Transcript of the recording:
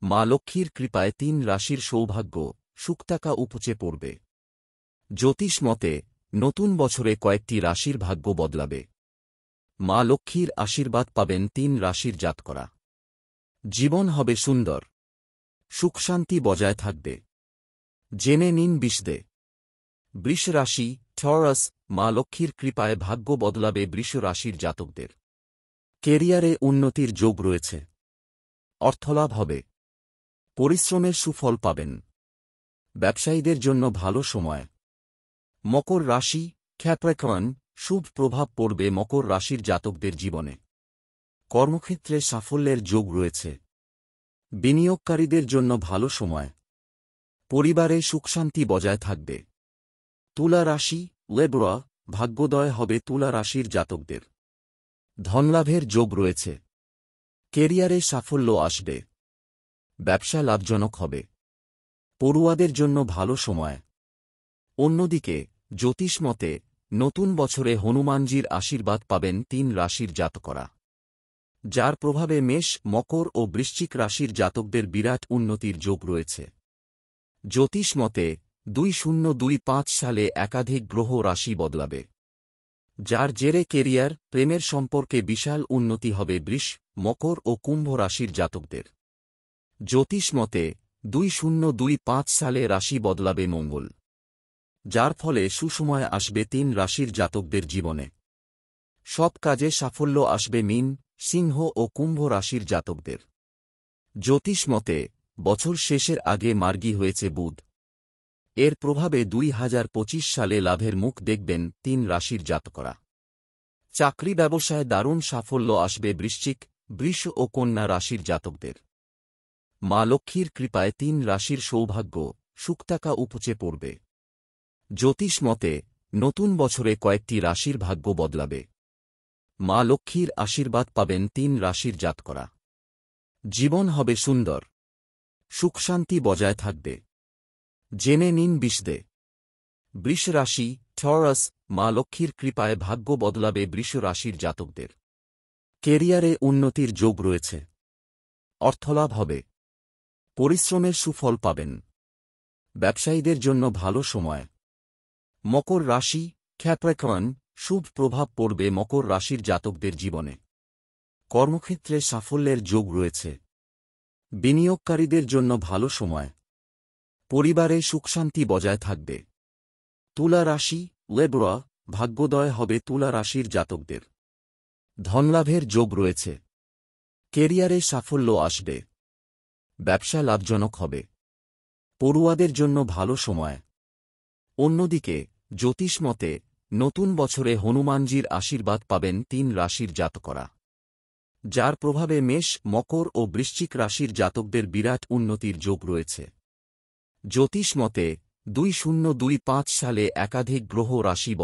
মা লক্ষ্মীর কৃপায় ৩ রাশির সৌভাগ্য সুখটাকা উপচে পড়বে। জ্যোতিষ মতে নতুন বছরে কয়েকটি রাশির ভাগ্য বদলাবে। মা লক্ষ্মীর আশীর্বাদ পাবেন ৩ রাশির জাতকরা। জীবন হবে সুন্দর, সুখশান্তি বজায় থাকবে। জেনে নিন বিশদে। বৃষ রাশি টরাস। মা লক্ষ্মীর কৃপায় ভাগ্য বদলাবে বৃষ রাশির জাতকদের। কেরিয়ারে উন্নতির যোগ রয়েছে। অর্থলাভ হবে। পরিশ্রমের সুফল পাবেন। ব্যবসায়ীদের জন্য ভালো সময়। মকর রাশি ক্যাপ্রিকর্ন। শুভ প্রভাব পড়বে মকর রাশির জাতকদের জীবনে। কর্মক্ষেত্রে সাফল্যের যোগ রয়েছে। বিনিয়োগকারীদের জন্য ভালো সময়। পরিবারে সুখশান্তি বজায় থাকবে। তুলা রাশি লেবরা। ভাগ্যোদয় হবে তুলা রাশির জাতকদের। ধনলাভের যোগ রয়েছে। কেরিয়ারে সাফল্য আসবে। ব্যবসা লাভজনক হবে। পড়ুয়াদের জন্য ভালো সময়। অন্যদিকে জ্যোতিষ মতে নতুন বছরে হনুমানজির আশীর্বাদ পাবেন ৩ রাশির জাতকরা, যার প্রভাবে মেষ, মকর ও বৃশ্চিক রাশির জাতকদের বিরাট উন্নতির যোগ রয়েছে। জ্যোতিষ মতে 2025 সালে একাধিক গ্রহ রাশি বদলাবে, যার জেরে কেরিয়ার, প্রেমের সম্পর্কে বিশাল উন্নতি হবে বৃষ, মকর ও কুম্ভ রাশির জাতকদের। জ্যোতিষ মতে 2025 সালে রাশি বদলাবে মঙ্গল, যার ফলে সুসময় আসবে ৩ রাশির জাতকদের জীবনে। সব কাজে সাফল্য আসবে মীন, সিংহ ও কুম্ভ রাশির জাতকদের। জ্যোতিষ মতে বছর শেষের আগে মার্গী হয়েছে বুধ। এর প্রভাবে 2025 সালে লাভের মুখ দেখবেন ৩ রাশির জাতকরা। চাকরি ব্যবসায় দারুণ সাফল্য আসবে বৃশ্চিক, বৃষ ও কন্যা রাশির জাতকদের। মা লক্ষ্মীর কৃপায় ৩ রাশির সৌভাগ্য সুখটাকা উপচে পড়বে। জ্যোতিষ মতে নতুন বছরে কয়েকটি রাশির ভাগ্য বদলাবে। মা লক্ষ্মীর আশীর্বাদ পাবেন ৩ রাশির জাতকরা। জীবন হবে সুন্দর, সুখশান্তি বজায় থাকবে। জেনে নিন বিশদে। বৃষ রাশি টরাস। মা লক্ষ্মীর কৃপায় ভাগ্য বদলাবে বৃষ রাশির জাতকদের। কেরিয়ারে উন্নতির যোগ রয়েছে। অর্থলাভ হবে। পরিশ্রমের সুফল পাবেন। ব্যবসায়ীদের জন্য ভালো সময়। মকর রাশি ক্যাপ্রিকর্ন। শুভ প্রভাব পড়বে মকর রাশির জাতকদের জীবনে। কর্মক্ষেত্রে সাফল্যের যোগ রয়েছে। বিনিয়োগকারীদের জন্য ভালো সময়। পরিবারে সুখশান্তি বজায় থাকবে। তুলা রাশি লেবরা। ভাগ্যোদয় হবে তুলা রাশির জাতকদের। ধনলাভের যোগ রয়েছে। কেরিয়ারে সাফল্য আসবে। ব্যবসা লাভজনক হবে। পড়ুয়াদের জন্য ভালো সময়। অন্যদিকে জ্যোতিষ মতে নতুন বছরে হনুমানজির আশীর্বাদ পাবেন ৩ রাশির জাতকরা, যার প্রভাবে মেষ, মকর ও বৃশ্চিক রাশির জাতকদের বিরাট উন্নতির যোগ রয়েছে। জ্যোতিষ মতে 2025 সালে একাধিক গ্রহ রাশি